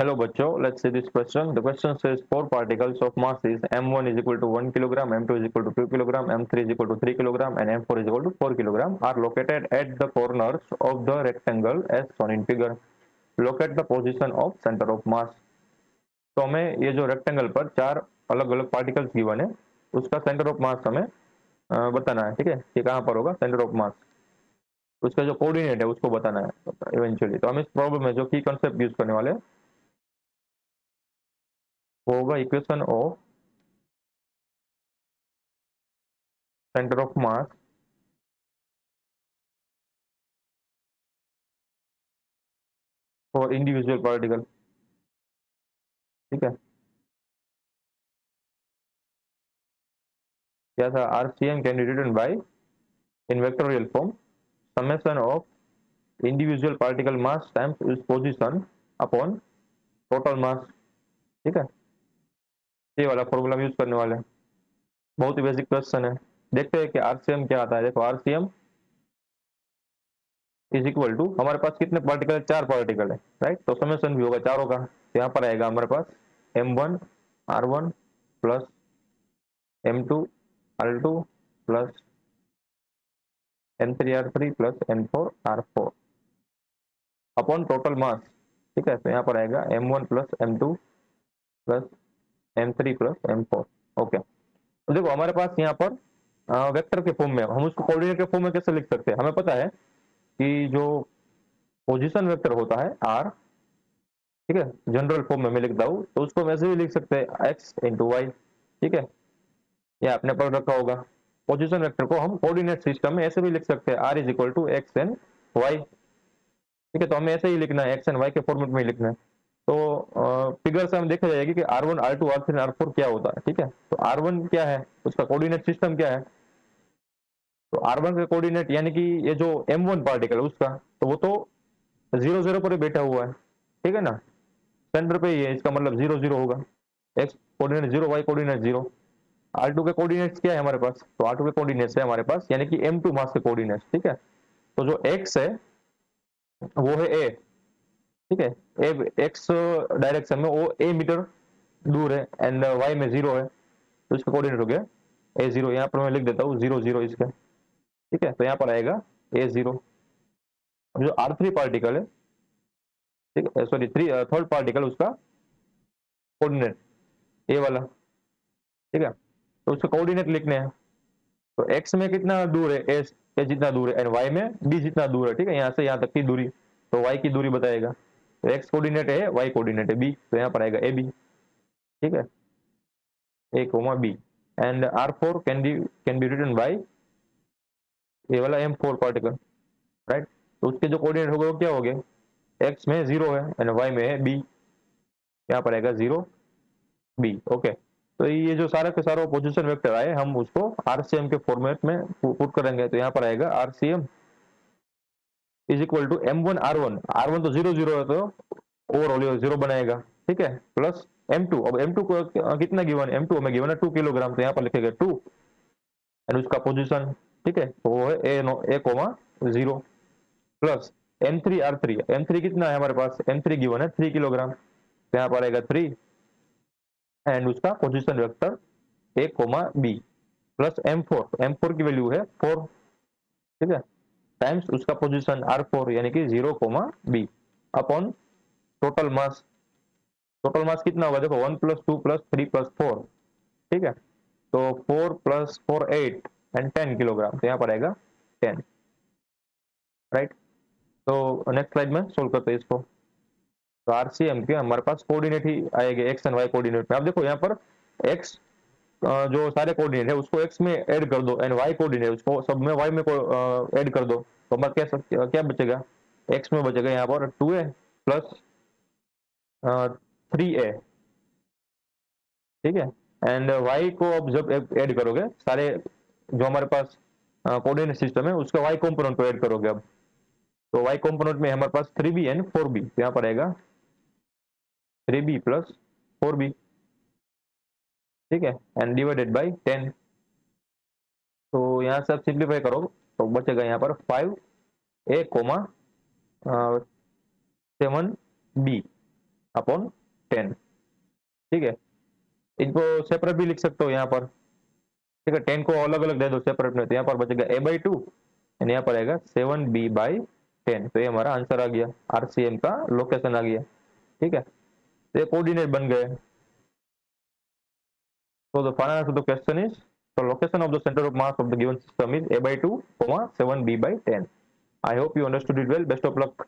Hello बच्चों, let's see this question. The question says four particles of mass is m1 is equal to 1 kilogram, m2 is equal to 2 kilogram, m3 is equal to 3 kilogram, and m4 is equal to 4 kilogram are located at the corners of the rectangle as shown in figure. Locate the position of center of mass. तो हमें ये जो rectangle पर चार अलग अलग particles given है, उसका सेंटर ऑफ मास हमें बताना है। ठीक है, ये कहाँ पर होगा सेंटर ऑफ मास, उसका जो कोऑर्डिनेट है उसको बताना है इवेंचुअली। तो हम इस प्रॉब्लम में जो की कंसेप्ट यूज करने वाले हैं वो होगा equation of center of mass for individual particle। ठीक है, क्या था, RCM can be written by in vectorial form summation of individual particle mass times its position upon total mass। ठीक है, ये वाला फॉर्मूला यूज करने वाले हैं। बहुत ही बेसिक क्वेश्चन है। देखते हैं कि RCM क्या आता है। देखो RCM इज इक्वल टू, हमारे पास कितने पार्टिकल है, चार पार्टिकल है, राइट। तो समेशन भी होगा चारों का। तो यहाँ पर आएगा हमारे पास M1 R1 plus M2 R2 plus M3 R3 plus M4 R4 upon total मास। ठीक है, तो यहाँ पर आएगा M1 plus M2 plus M3 plus M4। Okay, तो देखो हमारे पास यहाँ पर वेक्टर के फॉर्म में, हम उसको कोऑर्डिनेट के फॉर्म में कैसे लिख सकते हैं। हमें पता है कि जो पोजीशन वेक्टर होता है R, ठीक है, जनरल फॉर्म में मैं लिखता हूँ, तो उसको वैसे भी लिख सकते हैं एक्स इंटू वाई। ठीक है, ये आपने पढ़ रखा होगा। पोजीशन वेक्टर को हम कोऑर्डिनेट सिस्टम में ऐसे भी लिख सकते हैं, R is equal to x and y. ठीक है, तो हमें ऐसे ही लिखना है, एक्स एंड वाई के फॉर्मेट में ही लिखना है। तो फिगर से हम देखा जाएगा कि R1 R2 R3 R4 क्या होता है। ठीक है, तो R1 क्या है, उसका कोऑर्डिनेट सिस्टम क्या है। तो R1 का कोऑर्डिनेट यानी कि ये जो M1 पार्टिकल है उसका, तो वो तो 0 0 पर ही बैठा हुआ है। ठीक है ना, सेंटर पे ही है, इसका मतलब 0 0 होगा। X coordinate 0, Y coordinate 0। R2 के कोऑर्डिनेट्स क्या है हमारे पास, तो R2 के कोऑर्डिनेट्स है हमारे पास यानी कि M2 मास के कोऑर्डिनेट्स। ठीक है, तो जो x है वो है a। ठीक है, ए एक्स डायरेक्शन में वो a मीटर दूर है एंड y में 0 है, तो इसका कोऑर्डिनेट हो गया a0। यहाँ पर मैं लिख देता हूँ 0 0 इसका। ठीक है, तो यहाँ पर आएगा a0। अब जो R3 पार्टिकल है, ठीक है, सॉरी थर्ड पार्टिकल, उसका कोऑर्डिनेट ए वाला। ठीक है, तो उसका कोऑर्डिनेट लिखने हैं। तो x में कितना दूर है, a जितना दूर है, एंड y में b जितना दूर है। ठीक है, यहाँ से यहाँ तक की दूरी, तो y की दूरी बताएगा। तो x कोऑर्डिनेट है, y कोऑर्डिनेट है b, तो यहाँ पर आएगा ab। ठीक है, a comma b and R4 can be written by ये वाला M4 पार्टिकल, राइट। तो उसके जो कोऑर्डिनेट होगा वो क्या हो गया, x में 0 है एंड y में है b, यहाँ पर आएगा 0 b। ओके, तो ये जो सारा के सारा पोजीशन वेक्टर आए, हम उसको RCM के फॉर्मेट में पुट करेंगे। तो यहाँ पर आएगा RCM is equal to M1 R1, R1 तो 0 0 है, तो ओवरऑल 0 बनाएगा। ठीक है, प्लस M2, अब M2 को कितना गिवन है, M2 हमें गिवन है 2 किलोग्राम, तो यहाँ पर लिखेगा 2 एंड उसका पोजीशन। ठीक है, तो वो है ए coma 0 plus M3 R3, M3 कितना है हमारे पास, M3 गिवन है 3 किलोग्राम, तो यहाँ पर आएगा 3 एंड उसका position vector a comma b plus M4, M4 की वैल्यू है 4। ठीक है, टाइम्स उसका पोजीशन R4 यानी कि 0 comma b upon total mass. Total mass कितना होगा, देखो 1 प्लस 2 प्लस 3 प्लस 4। ठीक है, तो 4 प्लस 4 8 एंड 10 किलोग्राम, तो यहाँ पर आएगा 10, राइट। तो नेक्स्ट स्लाइड में सोल्व करते हैं इसको। तो RCM के हमारे पास कोऑर्डिनेट ही आएंगे एक्स एंड वाई कोऑर्डिनेट में। अब देखो यहाँ पर एक्स जो सारे कोऑर्डिनेट है उसको एक्स में ऐड कर दो एंड वाई कोऑर्डिनेट उसको सब में वाई में ऐड कर दो, तो हमारा क्या बचेगा, एक्स में बचेगा यहाँ पर 2a प्लस 3a। ठीक है, एंड वाई को अब जब ऐड करोगे सारे जो हमारे पास कोऑर्डिनेट सिस्टम है उसका वाई कंपोनेंट को ऐड करोगे। अब तो वाई कंपोनेंट में हमारे पास 3b एंड 4b, तो यहाँ पर आएगा 3b प्लस 4b। ठीक है, एंड डिवाइडेड बाई 10। तो यहाँ से आप सिंप्लीफाई करो तो बचेगा यहाँ पर 5a कोमा 7b। अपॉन 10। ठीक है, इनको सेपरेट भी लिख सकते हो यहाँ पर। ठीक है, 10 को अलग अलग दे दो सेपरेट में, तो यहाँ पर बचेगा a/2 और यहाँ पर आएगा 7b/10। तो ये हमारा आंसर आ गया, आरसीएम का लोकेशन आ गया। ठीक है, तो ये कोऑर्डिनेट बन गए। So the final answer to the question is, the location of the center of mass of the given system is a/2, 7b/10. I hope you understood it well. Best of luck.